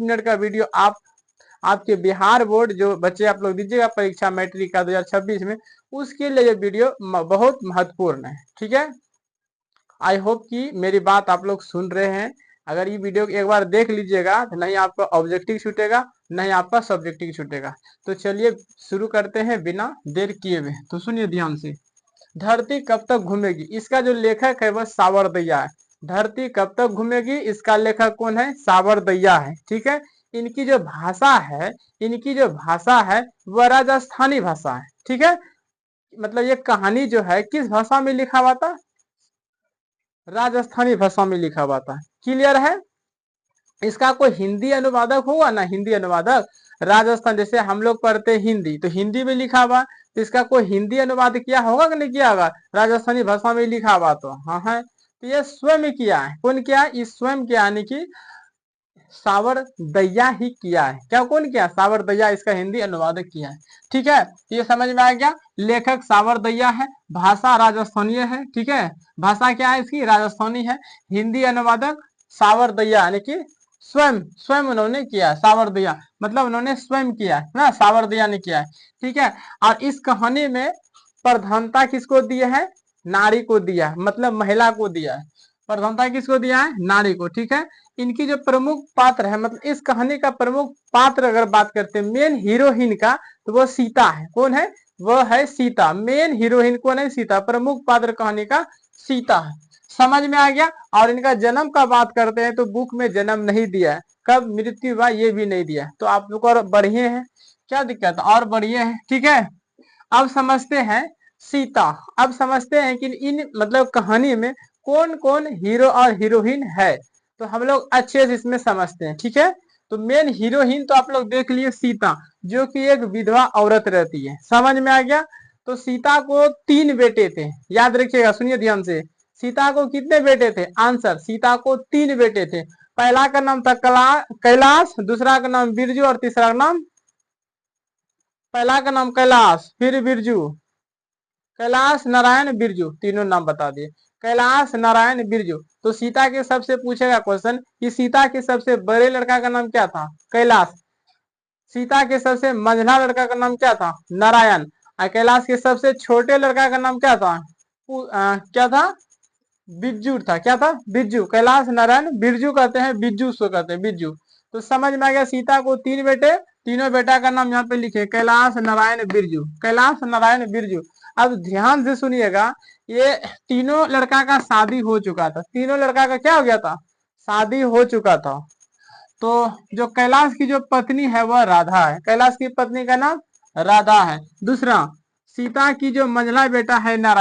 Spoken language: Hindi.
मिनट का वीडियो आप आपके बिहार बोर्ड जो बच्चे आप लोग दीजिएगा परीक्षा मैट्रिक का 2026 में, उसके लिए ये वीडियो बहुत महत्वपूर्ण है। ठीक है, आई होप कि मेरी बात आप लोग सुन रहे हैं। अगर ये वीडियो एक बार देख लीजिएगा तो नहीं आपका ऑब्जेक्टिव छूटेगा, नहीं आपका सब्जेक्टिव छूटेगा। तो चलिए शुरू करते हैं बिना देर किए हुए। तो सुनिए ध्यान से, धरती कब तक घूमेगी, इसका जो लेखक है वह सावरदैया है। धरती कब तक घूमेगी, इसका लेखक कौन है, सावरदैया है। ठीक है, इनकी जो भाषा है, इनकी जो भाषा है वह राजस्थानी भाषा है। ठीक है, मतलब ये कहानी जो है किस भाषा में लिखा हुआ था, राजस्थानी भाषा में लिखा हुआ था। क्लियर है, इसका कोई हिंदी अनुवादक होगा ना, हिंदी अनुवादक, राजस्थान जैसे हम लोग पढ़ते हिंदी तो हिंदी में लिखा हुआ, तो इसका कोई हिंदी अनुवाद किया होगा कि नहीं किया होगा, राजस्थानी भाषा में लिखा हुआ तो हाँ है। तो ये स्वयं किया है, कौन किया, इस स्वयं किया यानी कि सावरदैया ही किया है। क्या कौन किया, सावरदैया इसका हिंदी अनुवादक किया है। ठीक है, ये समझ में आ गया, लेखक सावरदैया है, भाषा राजस्थानीय है। ठीक है, भाषा क्या है इसकी, राजस्थानी है। हिंदी अनुवादक सावरदैया यानी कि स्वयं स्वयं उन्होंने किया, सावरदैया मतलब उन्होंने स्वयं किया है ना, सावरदैया ने किया है। ठीक है, और इस कहानी में प्रधानता किसको दिया है, नारी को दिया, मतलब महिला को दिया है। प्रधानता किसको दिया है, नारी को। ठीक है, इनकी जो प्रमुख पात्र है, मतलब इस कहानी का प्रमुख पात्र अगर बात करते हैं मेन हीरोइन का, तो वो सीता है। कौन है, वो है सीता। मेन हीरोइन कौन है, सीता। प्रमुख पात्र कहानी का सीता है। समझ में आ गया। और इनका जन्म का बात करते हैं तो बुक में जन्म नहीं दिया है, कब मृत्यु हुआ ये भी नहीं दिया, तो आप लोग और बढ़िए हैं, क्या दिक्कत और बढ़िए हैं। ठीक है, अब समझते हैं सीता। अब समझते हैं कि इन मतलब कहानी में कौन कौन हीरो और हीरोइन है, तो हम लोग अच्छे से इसमें समझते हैं। ठीक है, तो मेन हीरोइन तो आप लोग देख लिए सीता, जो कि एक विधवा औरत रहती है। समझ में आ गया। तो सीता को 3 बेटे थे, याद रखिएगा, सुनिए ध्यान से। सीता को कितने बेटे थे, आंसर, सीता को 3 बेटे थे। पहला का नाम था कैलाश, दूसरा का नाम बिरजू और तीसरा का नाम, पहला का नाम कैलाश, फिर बिरजू, कैलाश नारायण बिरजू, तीनों नाम बता दिए, कैलाश नारायण बिरजू। तो सीता के सबसे पूछेगा क्वेश्चन कि सीता के सबसे बड़े लड़का का नाम क्या था, कैलाश। सीता के सबसे मंझला लड़का का नाम क्या था, नारायण। और कैलाश के सबसे छोटे लड़का का नाम क्या था, क्या था, बिज्जू था। क्या था, बिज्जू। कैलाश नारायण बिरजू कहते हैं, बिज्जू सो कहते हैं, बिज्जू। तो समझ में आ गया, सीता को 3 बेटे, तीनों बेटा का नाम यहाँ पे लिखे, कैलाश नारायण बिरजू, कैलाश नारायण बिरजू। अब ध्यान से सुनिएगा, ये तीनों लड़का का शादी हो चुका था, तीनों लड़का का क्या हो गया था, शादी हो चुका था। तो जो कैलाश की जो पत्नी है वह राधा है, कैलाश की पत्नी का नाम राधा है। दूसरा, सीता की जो मंझला बेटा है नारायण,